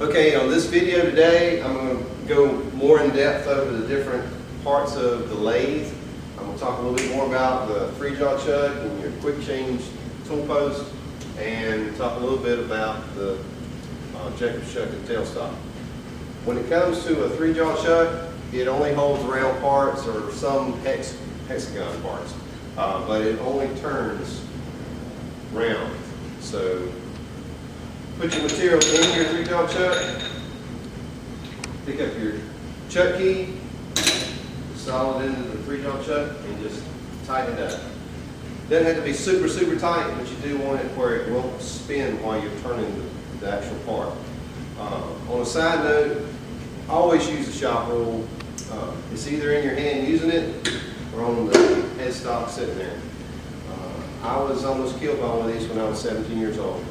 Okay, on this video today, I'm going to go more in depth over the different parts of the lathe. I'm going to talk a little bit more about the 3-jaw chuck and your quick change tool post, and talk a little bit about the Jacob's chuck and tailstock. When it comes to a 3-jaw chuck, it only holds round parts or some hexagon parts, but it only turns round. So put your material in your 3-jaw chuck, pick up your chuck key, solid into the 3-jaw chuck, and just tighten it up. Doesn't have to be super, super tight, but you do want it where it won't spin while you're turning the actual part. On a side note, always use a shop rule. It's either in your hand using it or on the headstock sitting there. I was almost killed by one of these when I was 17 years old.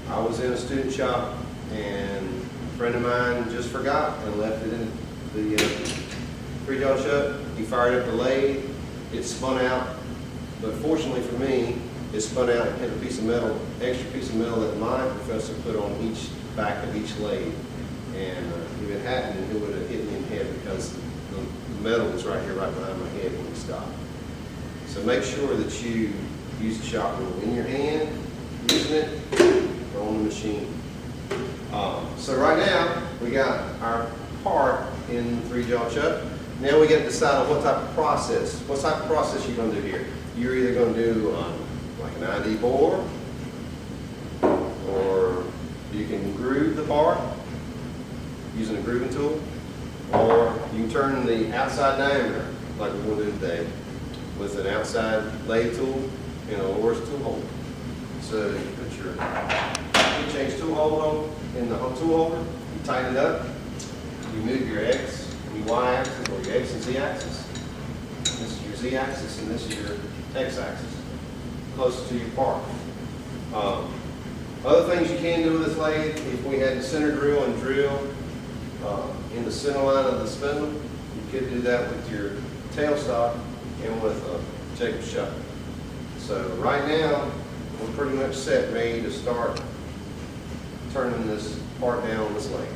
I was in a student shop and a friend of mine just forgot and left it in the 3-jaw chuck. He fired up the lathe, it spun out, but fortunately for me, it spun out and hit a piece of metal, extra piece of metal that my professor put on each back of each lathe. And if it hadn't, it would have hit me in the head because the metal was right here, right behind my head when it stopped. So make sure that you use the shop rule in your hand, using it, or on the machine. So right now, we got our part in the 3-jaw chuck. Now we got to decide on what type of process you're going to do here. You're either going to do like an ID bore, or you can groove the part using a grooving tool, or you can turn the outside diameter like we're going to do today with an outside lathe tool and a Loris tool holder. So you put your quick change tool holder in the tool holder, you tighten it up, you move your X and your Y axis, or your X and Z axis. This is your Z axis and this is your X axis, close to your part. Other things you can do with this lathe, if we had the center drill and drill in the center line of the spindle, you could do that with your tailstock and with a Jacob's chuck. So right now, we're pretty much set, ready to start turning this part down on this lathe.